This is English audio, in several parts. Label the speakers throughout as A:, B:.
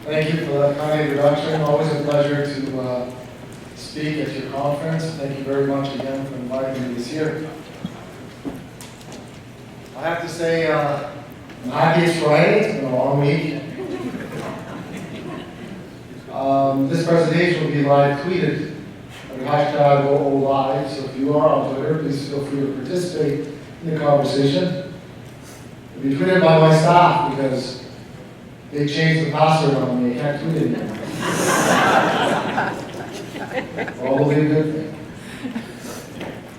A: Thank you for that kind introduction. Always a pleasure to speak at your conference. Thank you very much again for inviting me this year. I have to say, I'm happy it's Friday. It's been a long week. This presentation will be live tweeted under hashtag #OOLive. So if you are on Twitter, please feel free to participate in the conversation. It'll be tweeted by my staff because they changed the password on me. I can't tweet it anymore. All will be a good thing.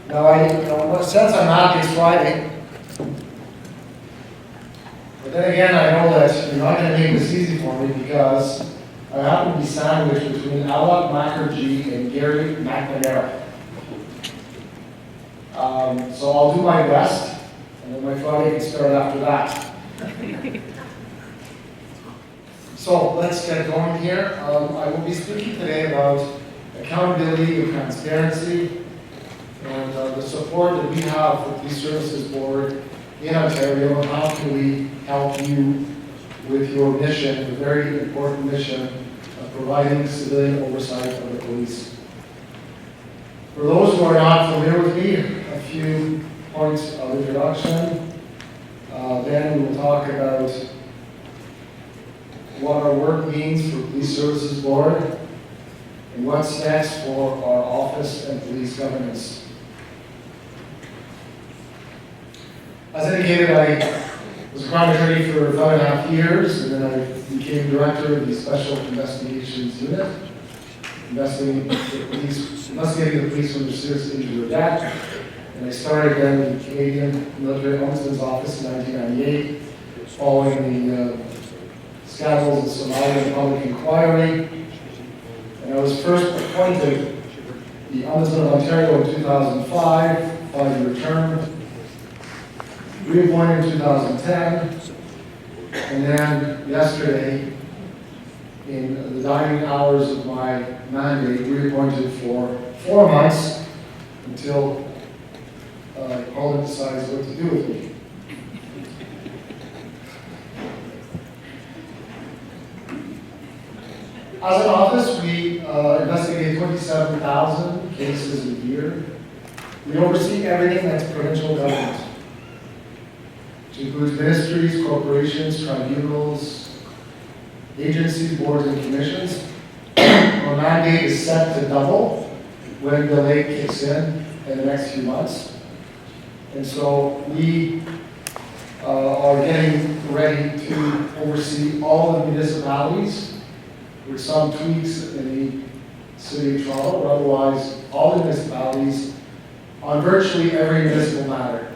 A: Now, in a sense, I'm happy it's Friday. But then again, I know that you're not going to make this easy for me because I happen to be sandwiched between Alok Mukherjee and Gary McNamara. So I'll do my best, and then my Friday can start after that. So let's get going here. I will be speaking today about accountability and transparency and the support that we have for the Police Services Board in Ontario, and how can we help you with your mission, the very important mission of providing civilian oversight of the police. For those who are not familiar with me, a few points of introduction. Then we will talk about what our work means for Police Services Board and what's next for our office and police governance. As indicated, I was a crime attorney for 5.5 years, and then I became director of the Special Investigations Unit, investigating the police when they're serious injury or death. And I started then in the Canadian Military Ombudsman's Office in 1998, following the scandals in Somalia public inquiry. And I was first appointed the Ombudsman of Ontario in 2005, 5-year term, reappointed in 2010, and then yesterday, in the dying hours of my mandate, reappointed for 4 months until Parliament decides what to do with me. As an office, we investigate 27,000 cases a year. We oversee everything that's provincial government, which includes ministries, corporations, tribunals, agencies, boards, and commissions. Our mandate is set to double when the lake kicks in the next few months. And so we are getting ready to oversee all the municipalities, with some tweaks in the City of Toronto, but otherwise all the municipalities on virtually every municipal matter.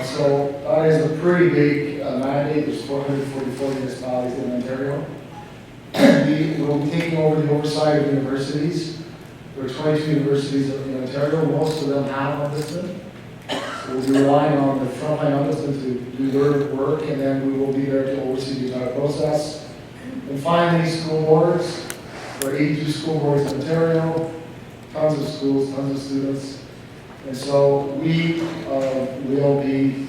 A: So that is a pretty big mandate. There's 444 municipalities in Ontario. We will be taking over the oversight of universities. There are 22 universities in Ontario. Most of them have ombudsmen. So we'll be relying on the frontline ombudsmen to do their work, and then we will be there to oversee the entire process. And finally, school boards. There are 82 school boards in Ontario, tons of schools, tons of students. And so we will be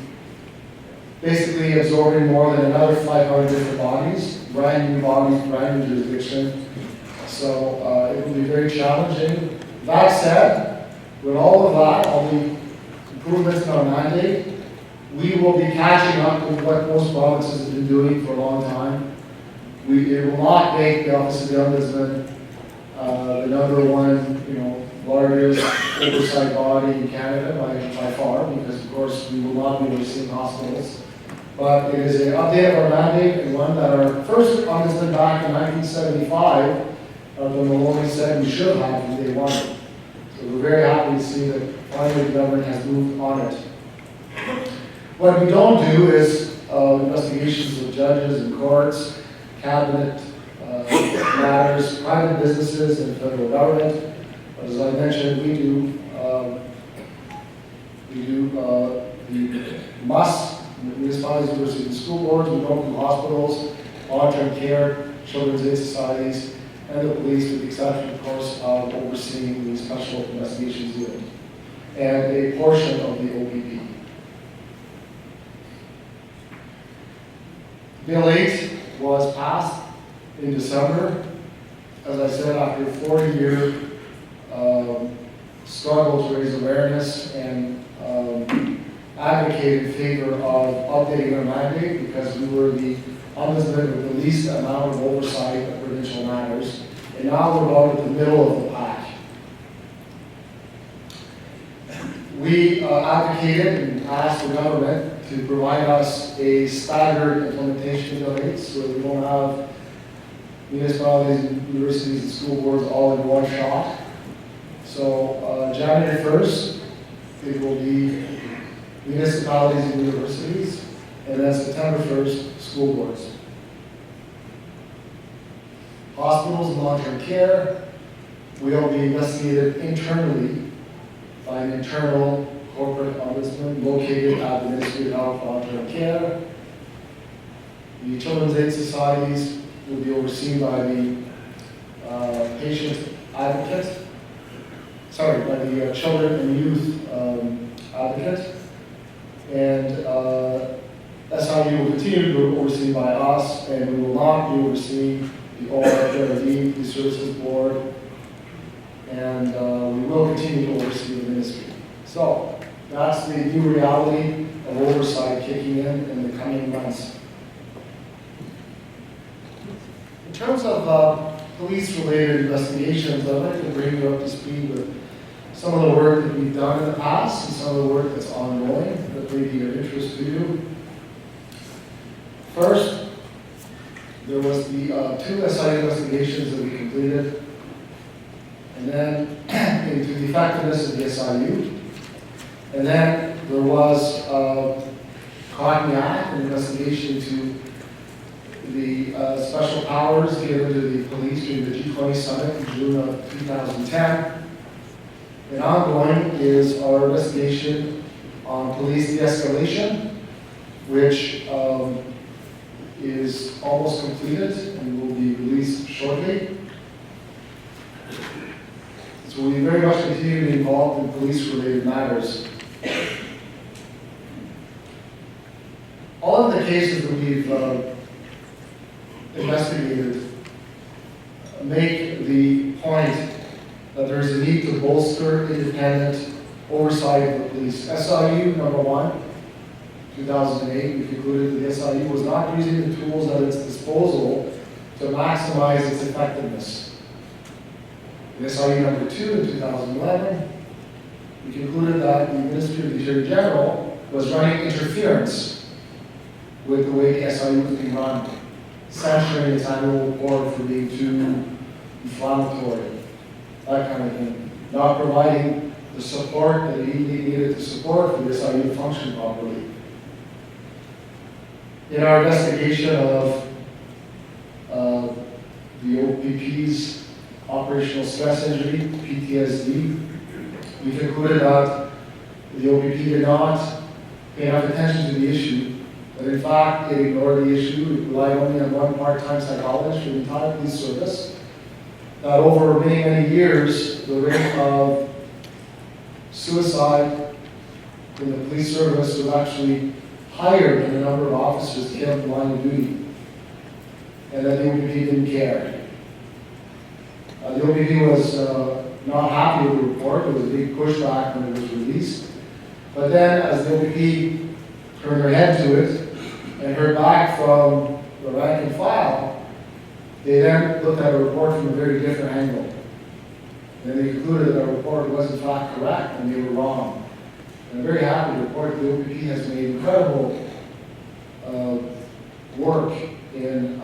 A: basically absorbing more than another 500 different bodies, brand new bodies, brand new jurisdiction. So it will be very challenging. That said, with all of that, all the improvements in our mandate, we will be catching up with what most provinces have been doing for a long time. It will not make the Office of the Ombudsman the number one, largest oversight body in Canada by far, because of course we will not be overseeing hospitals. But it is an update of our mandate, and one that our first ombudsman back in 1975, when Maloney said we should have from day one. So we're very happy to see that finally the government has moved on it. What we don't do is investigations of judges and courts, cabinet matters, private businesses, and federal government. But as I mentioned, we do the must, municipalities, universities, and school boards. We don't do hospitals, long-term care, children's aid societies, and the police, with the exception, of course, of overseeing the Special Investigations Unit and a portion of the OPP. Bill 8 was passed in December. As I said, after a 40-year struggle to raise awareness and advocate in favor of updating our mandate, because we were the ombudsman with the least amount of oversight of provincial matters, and now we're about at the middle of the pack. We advocated and asked the government to provide us a staggered implementation date so that we don't have municipalities, universities, and school boards all in one shot. So January 1st, it will be municipalities and universities, and then September 1st, school boards. Hospitals and long-term care will be investigated internally by an internal corporate ombudsman located at the Ministry of Health Long-Term Care. The children's aid societies will be overseen by the patient advocate, by the children and youth advocate. And SIU will continue to be overseen by us, and we will not be overseeing the ORFRD, the Services Board, and we will continue to oversee the ministry. So that's the new reality of oversight kicking in the coming months. In terms of police-related investigations, I'd like to bring you up to speed with some of the work that we've done in the past and some of the work that's ongoing that may be of interest to you. First, there was the 2 SIU investigations that we completed, and then into the effectiveness of the SIU. And then there was Cognac, an investigation to the special powers given to the police during the G20 summit in June of 2010. And ongoing is our investigation on police de-escalation, which is almost completed and will be released shortly. So we very much continue to be involved in police-related matters. All of the cases that we've investigated make the point that there is a need to bolster independent oversight of the police. SIU, number 1, 2008, we concluded that the SIU was not using the tools at its disposal to maximize its effectiveness. In SIU number 2, in 2011, we concluded that the Ministry of the Attorney General was running interference with the way the SIU was being run, censoring its annual report for being too inflammatory, that kind of thing, not providing the support that he needed to support for the SIU to function properly. In our investigation of the OPP's operational stress injury, PTSD, we concluded that the OPP did not pay enough attention to the issue, that in fact it ignored the issue, it relied only on one part-time psychologist for the entire police service, that over many, many years, the rate of suicide in the police service was actually higher than the number of officers killed in the line of duty, and that the OPP didn't care. The OPP was not happy with the report. There was a big pushback when it was released. But then, as the OPP turned their head to it and heard back from the rank and file, they then looked at a report from a very different angle. And they concluded that our report was in fact correct and they were wrong. And I'm very happy to report the OPP has made incredible work in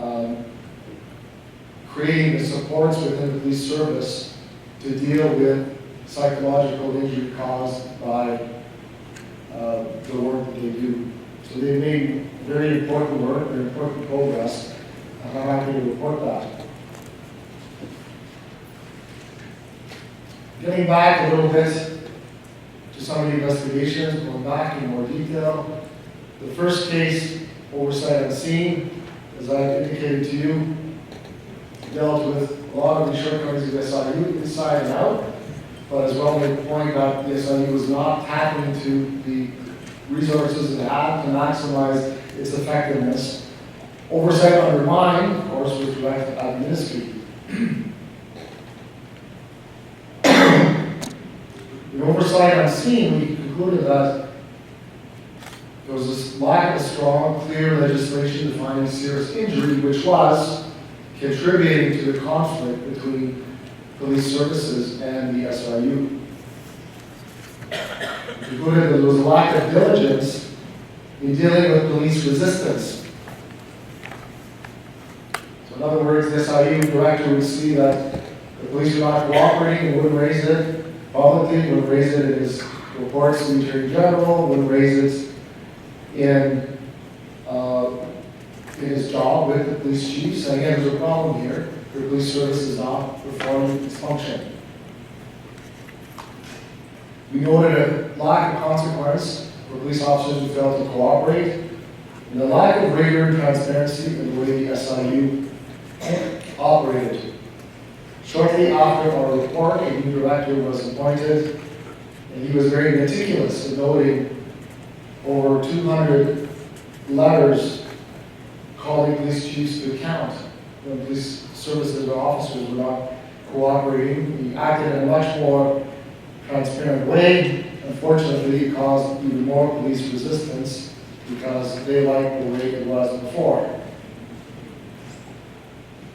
A: creating the supports within the police service to deal with psychological injury caused by the work that they do. So they've made very important work, very important progress, and I'm happy to report that. Getting back a little bit to some of the investigations, going back in more detail. The first case, oversight on scene, as I indicated to you, dealt with a lot of the shortcomings of SIU inside and out, but as well made the point that the SIU was not tapping into the resources it had to maximize its effectiveness. Oversight undermined, of course, was directed at the ministry. The oversight unseen, we concluded that there was this lack of strong, clear legislation defining serious injury, which was contributing to the conflict between police services and the SIU. We concluded that there was a lack of diligence in dealing with police resistance. So in other words, the SIU director would see that the police were not cooperating and wouldn't raise it publicly, wouldn't raise it in his reports to the Attorney General, wouldn't raise it in his job with the police chiefs. And again, there's a problem here. The police service is not performing its function. We noted a lack of consequence for police officers who failed to cooperate, and a lack of rigor and transparency in the way the SIU operated. Shortly after our report, a new director was appointed, and he was very meticulous in noting over 200 letters calling police chiefs to account when police services or officers were not cooperating. He acted in a much more transparent way. Unfortunately, it caused even more police resistance because they liked the way it was before.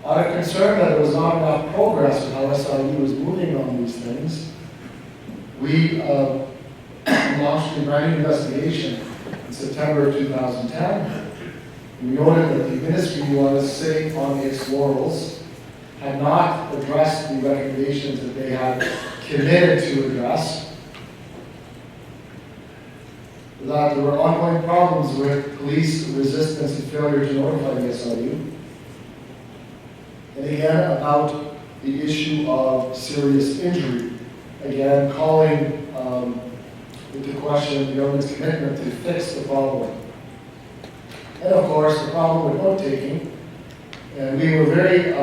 A: Out of concern that there was not enough progress with how SIU was moving on these things, we launched a brand new investigation in September of 2010. We noted that the ministry was sitting on its laurels, had not addressed the recommendations that they had committed to address, that there were ongoing problems with police resistance and failure to notify the SIU, and again about the issue of serious injury, again calling into question the government's commitment to fix the problem. And of course, the problem with note-taking, and we were very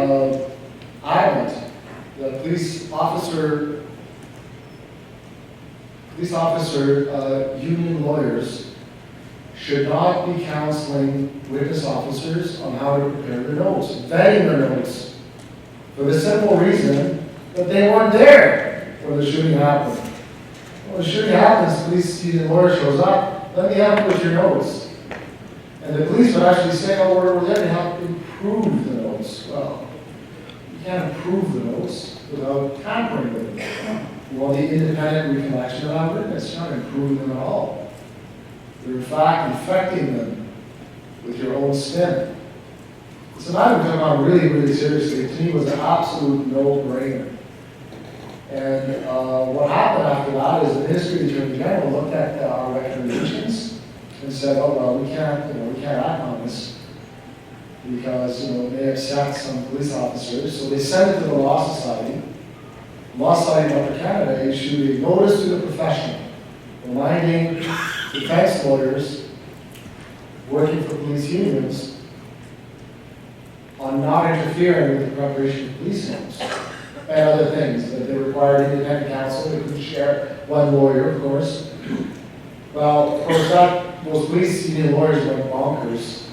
A: adamant that police officer union lawyers should not be counseling witness officers on how to prepare their notes, vetting their notes, for the simple reason that they weren't there when the shooting happened. When the shooting happens, police union lawyer shows up, let me help with your notes. And the police would actually say, oh, we're there to help improve the notes. Well, you can't improve the notes without tampering with them. You want the independent recollection of that witness. You're not improving them at all. You're in fact infecting them with your own spin. So that would come on really, really seriously. To me, it was an absolute no-brainer. And what happened after that is the Ministry of the Attorney General looked at our recommendations and said, oh well, we can't act on this because it may upset some police officers. So they sent it to the Law Society. The Law Society of Upper Canada issued a notice to the profession reminding defense lawyers working for police unions on not interfering with the preparation of police notes and other things, that they required independent counsel. They couldn't share one lawyer, of course. Well, of course, those police union lawyers went bonkers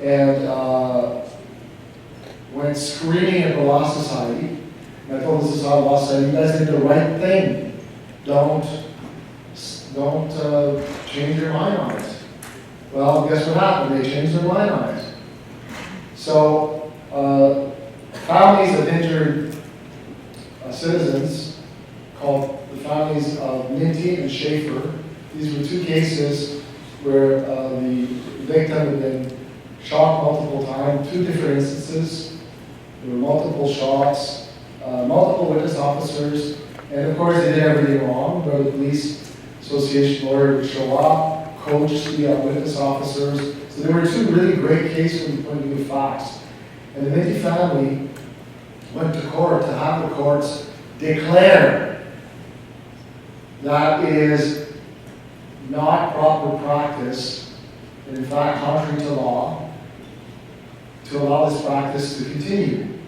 A: and went screaming at the Law Society. And I told the Law Society, you guys did the right thing. Don't change your mind on it. Well, guess what happened? They changed their mind on it. So, families of injured citizens, called the families of Minty and Schaefer. These were two cases where the victim had been shot multiple times, two different instances. There were multiple shots, multiple witness officers, and of course they did everything wrong, where the police association lawyer would show up, coach the witness officers. So there were two really great cases from the point of view of facts. And the Minty family went to court to have the courts declare that it is not proper practice, and in fact contrary to law, to allow this practice to continue.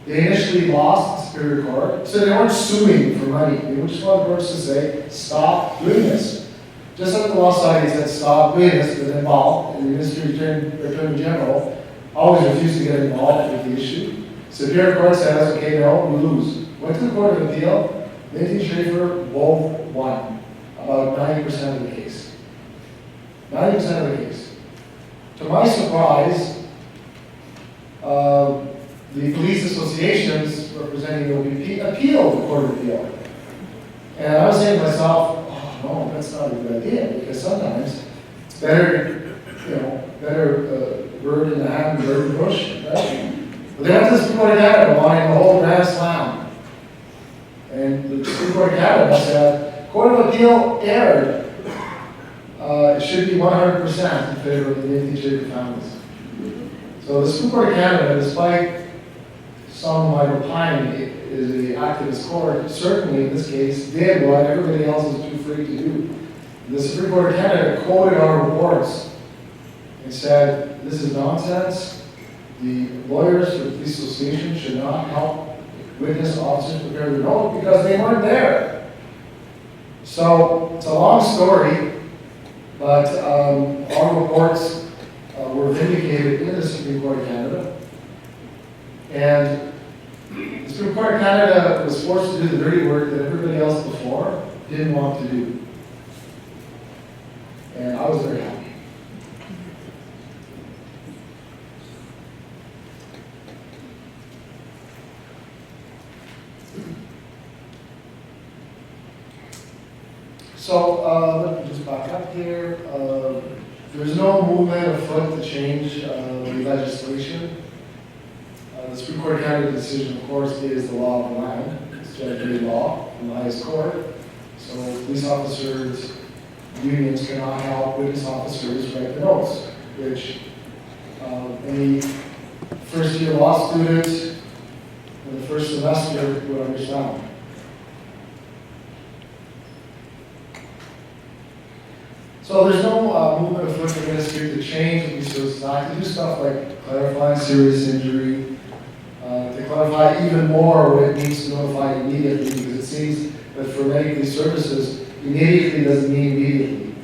A: They initially lost the Superior Court, so they weren't suing for money. They just wanted courts to say, stop doing this. just like the law society said, stop doing this, but involved, and the Ministry Attorney General always refused to get involved with the issue. Superior Court says, okay, no, we lose. Went to the Court of Appeal, Lindsay and Schaefer both won, about 90% of the case. 90% of the case. To my surprise, the police associations representing the OPP appealed the Court of Appeal. And I was saying to myself, oh no, that's not a good idea, because sometimes it's better, better bird in the hand than bird in the bush, right? But they went to the Supreme Court of Canada wanting the whole Grand Slam. And the Supreme Court of Canada said, Court of Appeal erred. It should be 100% in favor of the Nathan Schaefer families. So the Supreme Court of Canada, despite some might opine is an activist court, certainly in this case did what everybody else is too free to do. The Supreme Court of Canada quoted our reports and said, this is nonsense. The lawyers for the police association should not help witness officers prepare their note because they weren't there. So it's a long story, but our reports were vindicated in the Supreme Court of Canada. And the Supreme Court of Canada was forced to do the dirty work that everybody else before didn't want to do. And I was very happy. So let me just back up here. There's no movement afoot to change the legislation. The Supreme Court of Canada decision, of course, is the law of the land. It's judicial law from the highest court. So police officers, unions cannot help witness officers write the notes, which any first-year law student in the first semester would understand. So there's no movement afoot in the ministry to change the Police Services Act, to do stuff like clarifying serious injury, to clarify even more what it means to notify immediately, because it seems that for many police services, immediately doesn't mean immediately.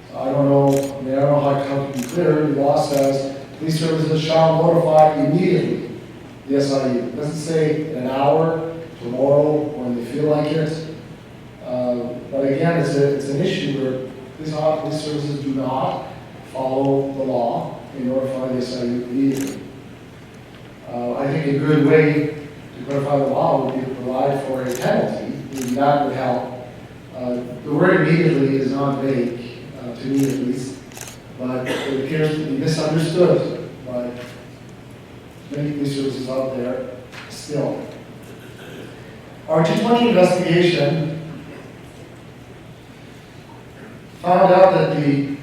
A: So I don't know how to come to be clear. The law says police services shall notify immediately the SIU. It doesn't say in an hour, tomorrow, when they feel like it. But again, it's an issue where police services do not follow the law and notify the SIU immediately. I think a good way to clarify the law would be to provide for a penalty. Maybe that would help. The word immediately is not vague, to me at least, but it appears to be misunderstood by many police services out there still. Our G20 investigation found out that the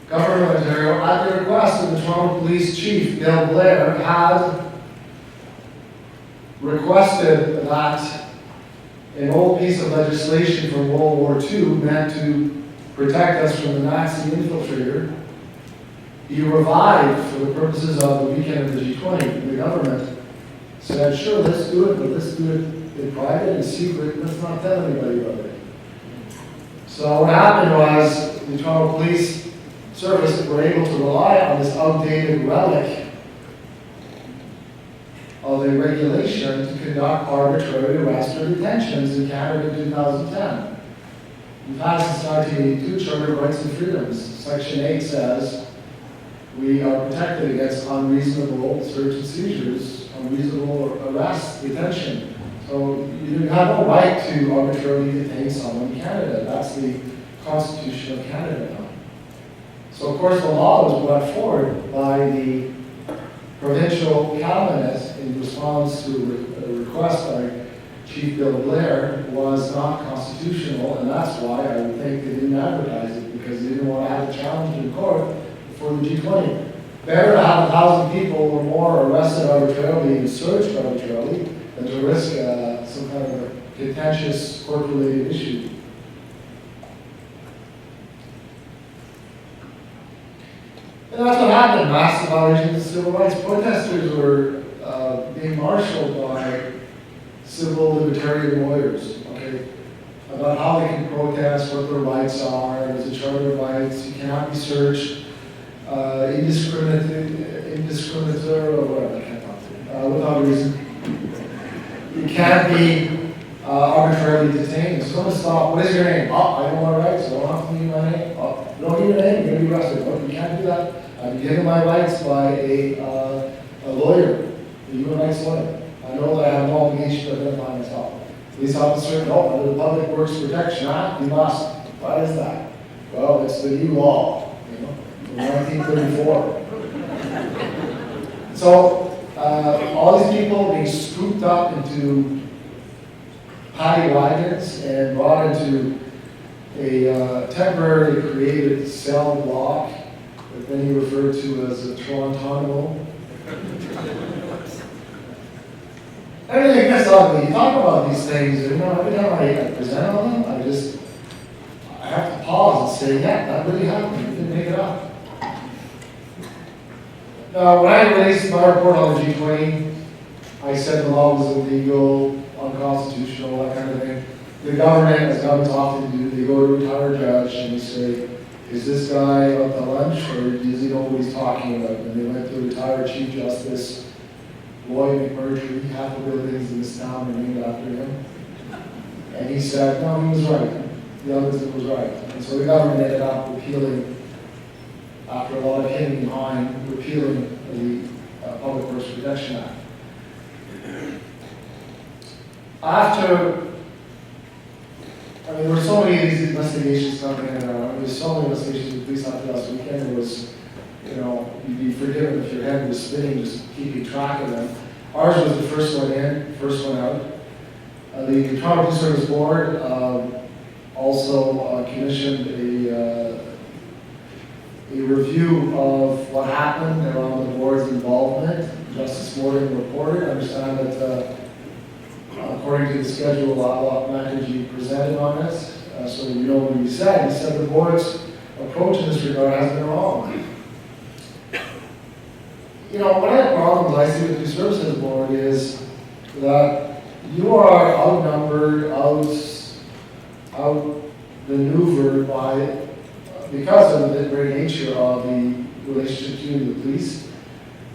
A: Government of Ontario, at the request of the Toronto Police Chief, Bill Blair, had requested that an old piece of legislation from World War II meant to protect us from the Nazi infiltrator be revived for the purposes of the weekend of the G20. The government said, sure, let's do it, but let's do it in private and secret. Let's not tell anybody about it. So what happened was the Toronto Police Service were able to rely on this outdated relic of a regulation to conduct arbitrary arrest or detentions in Canada in 2010. In fact, since 1982, Charter of Rights and Freedoms, Section 8 says we are protected against unreasonable search and seizures, unreasonable arrest, detention. So you have no right to arbitrarily detain someone in Canada. That's the Constitution of Canada now. So of course the law was brought forward by the provincial cabinet in response to a request by Chief Bill Blair was not constitutional, and that's why I would think they didn't advertise it, because they didn't want to have a challenge in court for the G20. Better to have 1,000 people or more arrested arbitrarily and searched arbitrarily than to risk some kind of a contentious court-related issue. And that's what happened. Massive violations of civil rights. Protesters were being marshaled by civil libertarian lawyers. Okay, about how they can protest, what their rights are, there's a charter of rights, you cannot be searched, indiscriminate or whatever, I can't talk to you, without reason. You can't be arbitrarily detained. So someone stop, what is your name? Oh, I don't want rights, I don't have to give you my name. Oh, you don't give your name, you're going to be arrested. Oh, you can't do that. I've been given my rights by a lawyer, a human rights lawyer. I know that I have no obligation to identify myself. Police officer, no, under the Public Works Protection Act, you must. What is that? Well, it's the new law, you know, from 1934. So, all these people being scooped up into paddy wagons and brought into a temporarily created cell block that many refer to as a Toronto. Everything gets ugly. You talk about these things, and every time I present on them, I have to pause and say, yeah, that really happened. You didn't make it up. Now, when I released my report on the G20, I said the law was illegal, unconstitutional, that kind of thing. The government, as governments often do, they go to a retired judge and they say, is this guy up to lunch, or does he know what he's talking about? And they went to a retired Chief Justice, Lloyd McMurtry, half the buildings in this town are named after him. And he said, no, he was right. The ombudsman was right. And so the government ended up repealing, after a lot of hitting behind, repealing the Public Works Protection Act. There were so many of these investigations coming in, there was so many investigations with police after last weekend, it was, you'd be forgiven if your head was spinning just keeping track of them. Ours was the first one in, first one out. The Toronto Police Service Board also commissioned a review of what happened around the board's involvement. Justice Morgan reported. I understand that according to the schedule, Locke McEntee presented on this. So you know what he said. He said the board's approach in this regard has been wrong. One of the problems I see with the Services Board is that you are outnumbered, outmaneuvered because of the very nature of the relationship to the police.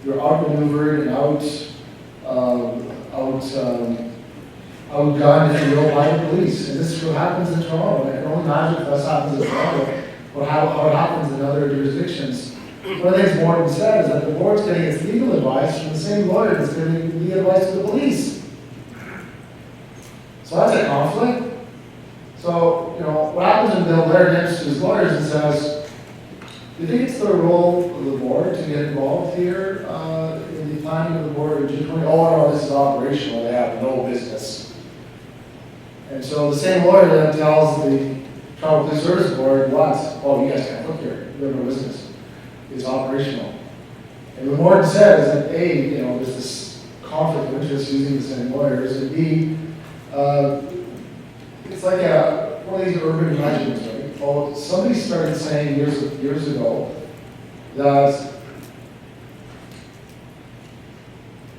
A: You're outmaneuvered and outgunned, if you will, by the police. And this is what happens in Toronto. I can only imagine if this happens in Toronto, how it happens in other jurisdictions. One of the things Morton said is that the board's getting its legal advice from the same lawyer that's giving legal advice to the police. So that's a conflict. So, what happens when Bill Blair gets to his lawyers and says, do you think it's the role of the board to get involved here in the planning of the board of G20? Oh, no, this is operational. They have no business. And so the same lawyer then tells the Toronto Police Service Board, what? Oh, you guys can't look here. You have no business. It's operational. And what Morton said is that A, there's this conflict of interest using the same lawyers, and B, it's like one of these urban legends, right? Well, somebody started saying years ago that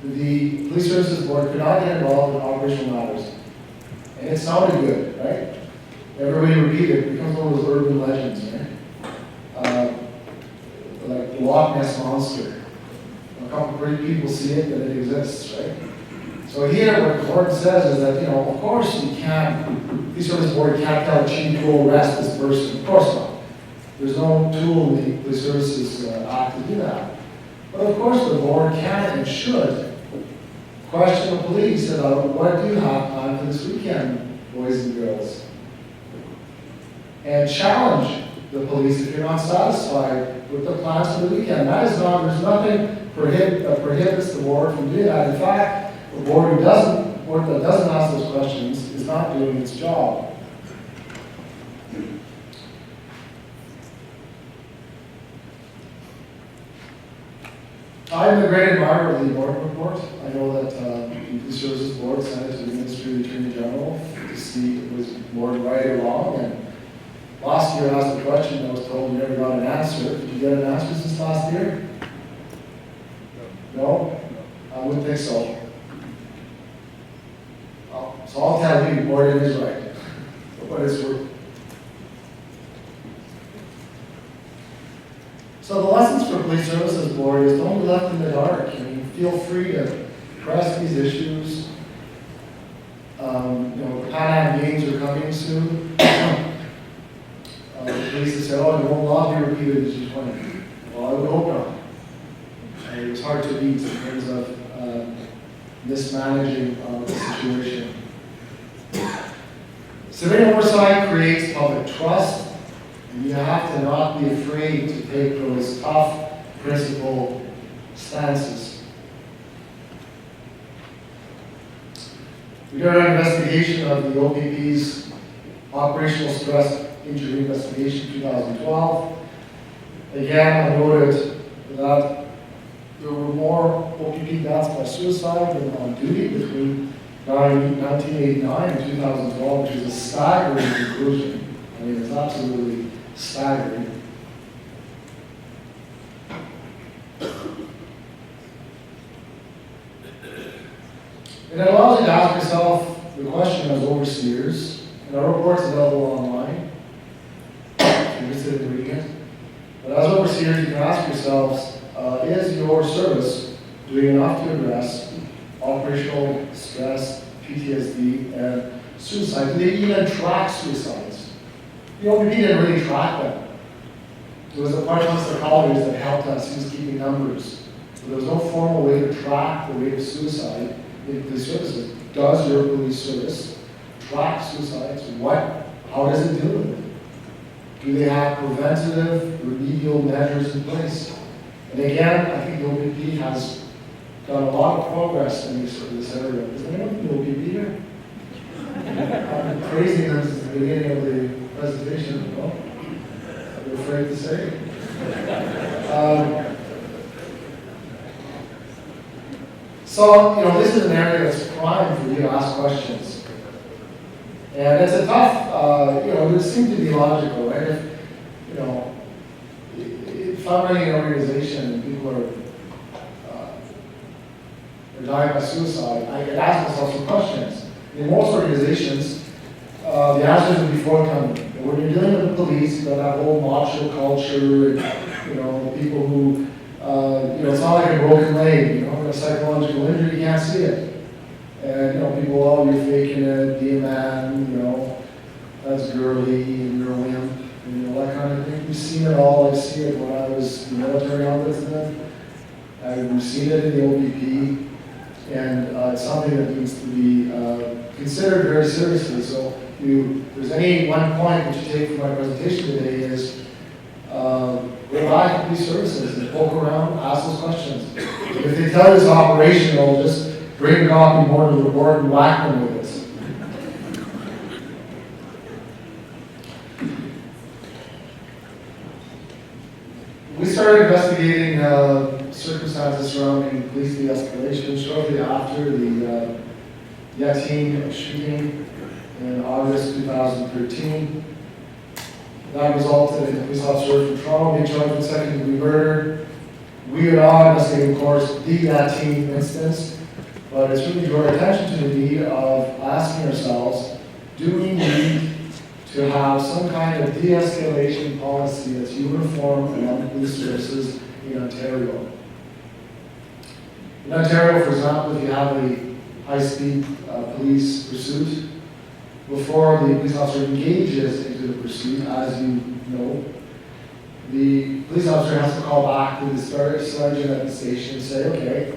A: the Police Services Board could not get involved in operational matters. And it sounded good, right? Everybody repeated it. It becomes one of those urban legends, right? Like the Loch Ness Monster. A couple great people see it, that it exists, right? So here, what the court says is that, of course you can't, Police Service Board can't tell a chief to go arrest this person. Of course not. There's no tool in the Police Services Act to do that. But of course the board can and should question the police about what do you have planned for this weekend, boys and girls. And challenge the police if you're not satisfied with the plans for the weekend. There's nothing that prohibits the board from doing that. In fact, the board that doesn't ask those questions is not doing its job. I'm a great admirer of the Morton report. I know that the Police Services Board sent it to the Ministry of the Attorney General to see if it was more right or wrong. And last year I asked a question and I was told we never got an answer. Did you get an answer since last year? No? I wouldn't think so. So I'll tell you, Morton is right. But but it's worth it. So the lessons for Police Services Board is don't be left in the dark. I mean, feel free to press these issues. The Pan Am Games are coming soon. The police have said, oh, it will not be repeated in G20. Well, I would hope not. It was hard to beat in terms of mismanaging the situation. Civilian oversight creates public trust, and you have to not be afraid to take those tough, principled stances. We did an investigation of the OPP's Operational Stress Injury Investigation 2012. Again, I noted that there were more OPP deaths by suicide than on duty between 1989 and 2012, which is a staggering conclusion. I mean, it's absolutely staggering. And it allows you to ask yourself the question as overseers, and our report's available online, if you're interested in reading it. But as overseers, you can ask yourselves, is your service doing enough to address operational stress, PTSD, and suicide? Do they even track suicides? The OPP didn't really track them. There was a part of psychologist that helped us, he was keeping numbers. But there was no formal way to track the rate of suicide in police services. Does your police service track suicides? How does it deal with it? Do they have preventative, remedial measures in place? And again, I think the OPP has done a lot of progress in this area. Is anyone from the OPP here? I've been praising them since the beginning of the presentation. No? I'm afraid to say. So, this is an area that's prime for you to ask questions. And it's a tough, it seems to be logical, right? If I'm running an organization and people are dying by suicide, I could ask myself some questions. In most organizations, the answers would be forthcoming. And when you're dealing with the police, that whole macho culture, and, people who, it's not like a broken leg, a psychological injury, you can't see it. And, people, oh, you're faking it, be a man, that's girly, and you're a wimp, and that kind of thing. We've seen it all. I've seen it when I was the military ombudsman. I've seen it in the OPP, and it's something that needs to be considered very seriously. So if there's any one point that you take from my presentation today is go back to police services and poke around, ask those questions. If they tell you it's operational, just bring a copy more to the report and whack them with it. We started investigating circumstances surrounding police de-escalation shortly after the Yatine shooting in August 2013. That resulted in a police officer from Toronto being charged with second-degree murder. We are not investigating, of course, the Yatine instance, but it's really drew our attention to the need of asking ourselves, do we need to have some kind of de-escalation policy that's uniform among police services in Ontario? In Ontario, for example, if you have a high-speed police pursuit, before the police officer engages into the pursuit, as you know, the police officer has to call back to the sergeant at the station and say, okay,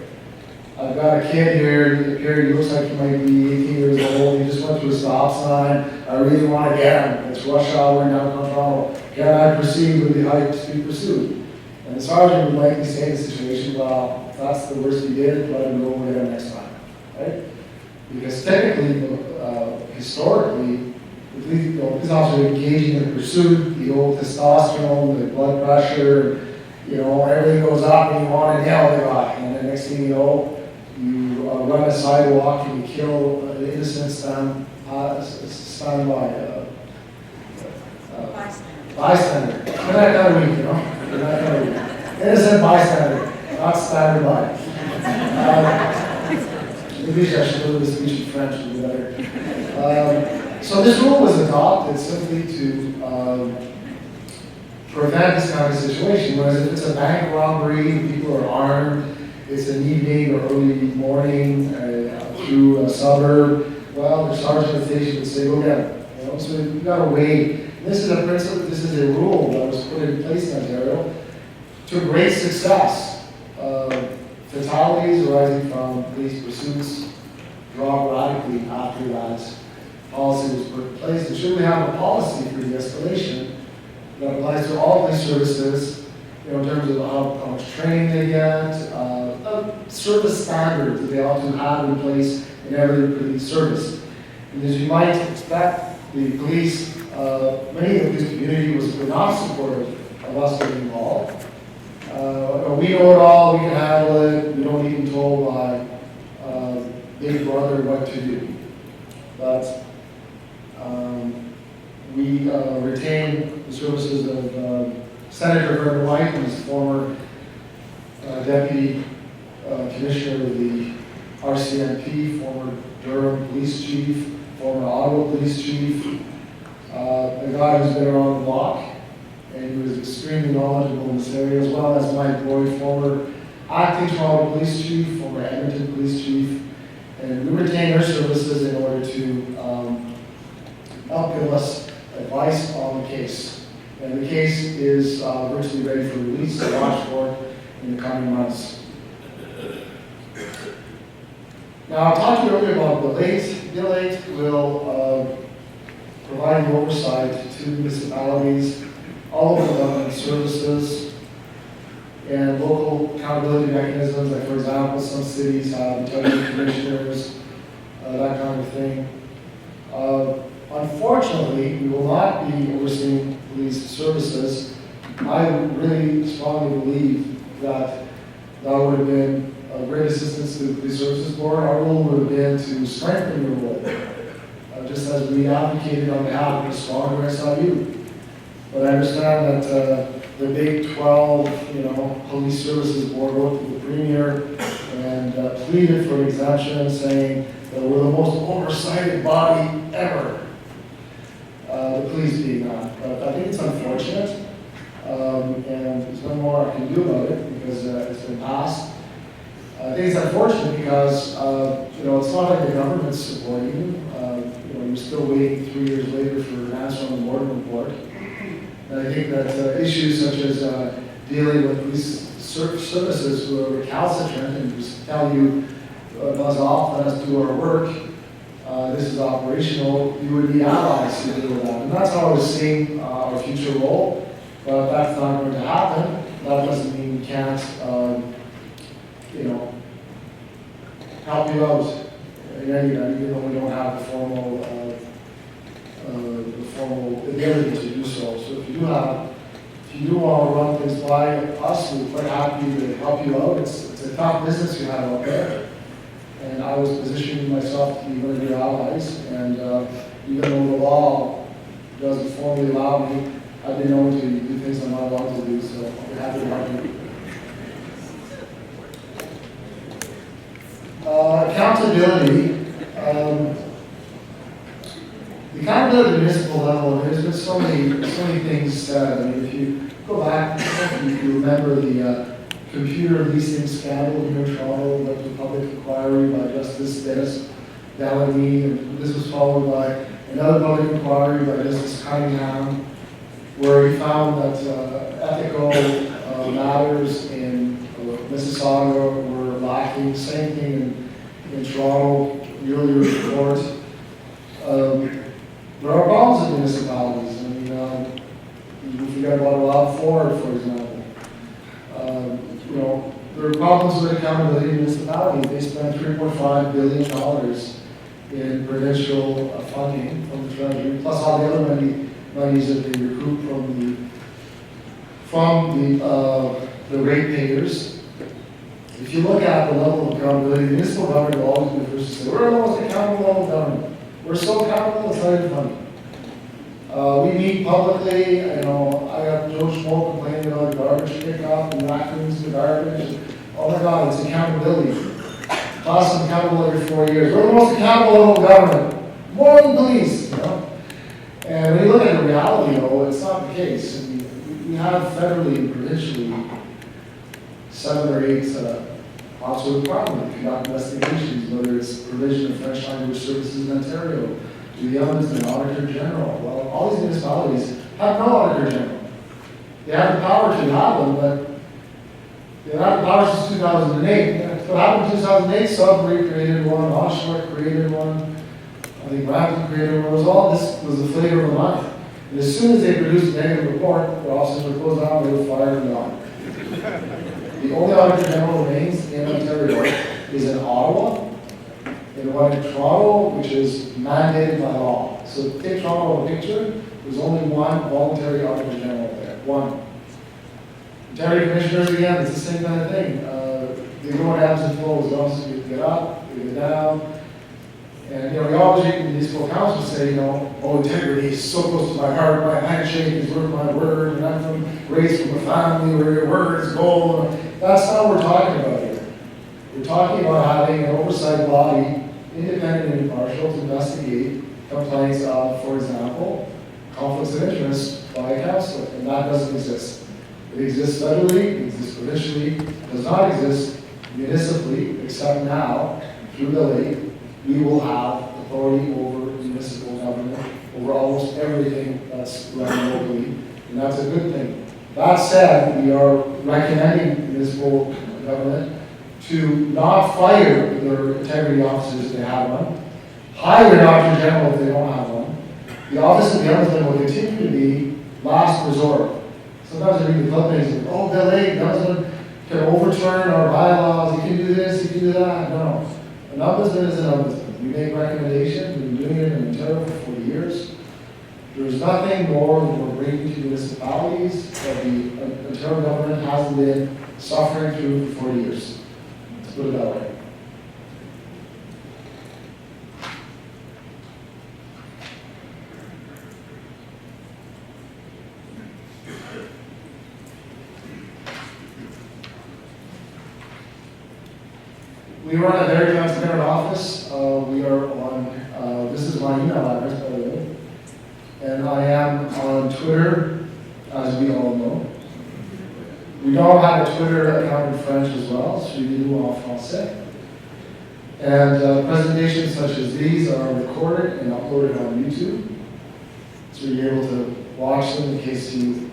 A: I've got a kid here, he looks like he might be 18 years old, he just went through a stop sign, I really want to get him, it's rush hour in downtown Toronto, can I proceed with the high-speed pursuit? And the sergeant would likely say in the situation, well, if that's the worst he did, let him go and get him next time, right? Because technically, historically, the police officer engaging in the pursuit, the old testosterone, the blood pressure, everything goes up and you want to nail the guy. And the next thing you know, you run a sidewalk and you kill an innocent bystander. You're not kind of weak, You're not kind of weak. Innocent bystander, not standard by. Maybe I should do this speech in French, it'll be better. So this rule was adopted simply to prevent this kind of situation, whereas if it's a bank robbery, people are armed, it's an evening or early morning through a suburb, well, the sergeant at the station would say, go get it. You know? So you got to wait. This is a principle, this is a rule that was put in place in Ontario to great success. Fatalities arising from police pursuits dropped radically after that policy was put in place. And should we have a policy for de-escalation that applies to all police services, you know, in terms of how much training they get, service standards that they ought to have in place in every police service. And as you might expect, the police, many of the police community were not supportive of us getting involved. We know it all, we can handle it, we don't need to be told by Big Brother what to do. But we retain the services of Senator Vernon White, who is former Deputy Commissioner of the RCMP, former Durham Police Chief, former Ottawa Police Chief, a guy who's been around the block, and he was extremely knowledgeable in this area, as well as Mike Boyd, former acting Toronto Police Chief, former Edmonton Police Chief, and we retain their services in order to help give us advice on the case. And the case is virtually ready for release, so watch for it in the coming months. Now, I talked to you earlier about Bill 8. Bill 8 will provide the oversight to municipalities, all of the government services, and local accountability mechanisms, like, for example, some cities have integrity commissioners, that kind of thing. Unfortunately, we will not be overseeing police services. I really strongly believe that that would have been a great assistance to the Police Services Board. Our role would have been to strengthen your role, just as we advocated on behalf of the stronger SIU. But I understand that the Big 12, Police Services Board wrote to the Premier and pleaded for exemption, saying that we're the most oversighted body ever. The police being that. But I think it's unfortunate, and there's no more I can do about it because it's been passed. I think it's unfortunate because it's not like the government's supporting you. You're still waiting 3 years later for an answer on the Morgan report. And I think that issues such as dealing with police services who are recalcitrant and just tell you, buzz off, let us do our work, this is operational, you would need allies to deal with that. And that's how I was seeing our future role. But if that's not going to happen, that doesn't mean we can't, help you out in any event, even though we don't have the formal ability to do so. So if you do want to run things by us, we're quite happy to help you out. It's a tough business you have out there. And I was positioning myself to be one of your allies. And even though the law doesn't formally allow me, I've been known to do things I'm not allowed to do, so I'll be happy to help you. Accountability. The accountability at the municipal level, there's been so many things said. I mean, if you go back, if you remember the computer leasing scandal here in Toronto, went to public inquiry by Justice Dennis Delaney, and this was followed by another public inquiry by Justice Cunningham, where he found that ethical matters in Mississauga were lacking. Same thing in Toronto, the earlier report. There are problems in municipalities. I mean, you forget about Rob Ford, for example. There are problems with accountability in municipalities. They spend $3.5 billion in provincial funding from the Treasury, plus all the other monies that they recoup from the ratepayers. If you look at the level of accountability, municipal government will always be the first to say, we're the most accountable level of government. We're so accountable, it's not even funny. We meet publicly, I got Joe Schmo complaining about garbage pickup and raccoons in the garbage. Oh my God, it's accountability. Plus, I'm accountable every 4 years. We're the most accountable level of government. More than police. you know? And when you look at the reality, though, it's not the case. I mean, we have federally and provincially 7 or 8 officers of Parliament conduct investigations, whether it's provision of French language services in Ontario, to the Ombudsman, Auditor General. Well, all these municipalities have no Auditor General. They have the power to have them, but they've had the power since 2008. What happened in 2008? Sudbury created one, Oshawa created one, I think Brampton created one. This was the flavor of the month. And as soon as they produced a negative report, the officers were closed down, they were fired and gone. The only Auditor General remains in Ontario is in Ottawa, and one in Toronto, which is mandated by law. So take Toronto out of the picture, there's only one voluntary Auditor General there. One. Ontario Commissioners, again, it's the same kind of thing. They go in ebbs and flows. The officers get up, they get down. And, we always read in municipal council say, oh, integrity is so close to my heart, my handshake is worth my word, and I'm raised from a family where your word is gold. That's not what we're talking about here. We're talking about having an oversight body, independent and impartial, to investigate complaints of, for example, conflicts of interest by a councillor, and that doesn't exist. It exists federally, it exists provincially, it does not exist municipally, except now, through the lake, we will have authority over municipal government, over almost everything that's run locally, and that's a good thing. That said, we are recommending municipal government to not fire their integrity officers if they have one, hire an Auditor General if they don't have one. The office of the Ombudsman will continue to be last resort. Sometimes I read the clippings and, oh, the Ombudsman can overturn our bylaws, he can do this, he can do that. No. An Ombudsman is an Ombudsman. We make recommendations, we've been doing it in Ontario for 40 years. There's nothing more than we're bringing to municipalities that the Ontario government hasn't been suffering through for 40 years. Let's put it that way. We run a very transparent office. We are on, this is my email address, by the way, and I am on Twitter, as we all know. We don't have a Twitter account in French as well, so we do en français. And presentations such as these are recorded and uploaded on YouTube, so you're able to watch them in case you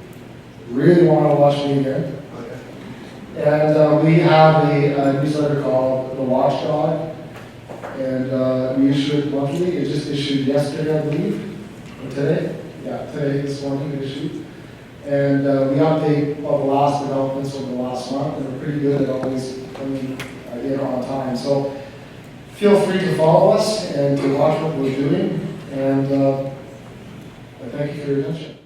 A: really want to watch me again. And we have a newsletter called The Watchdog, and we issue it monthly. It just issued yesterday, I believe, or today. Yeah, today, this morning it issued. And we update all the last developments over the last month, and we're pretty good at always coming in on time. So feel free to follow us and to watch what we're doing, and I thank you for your attention.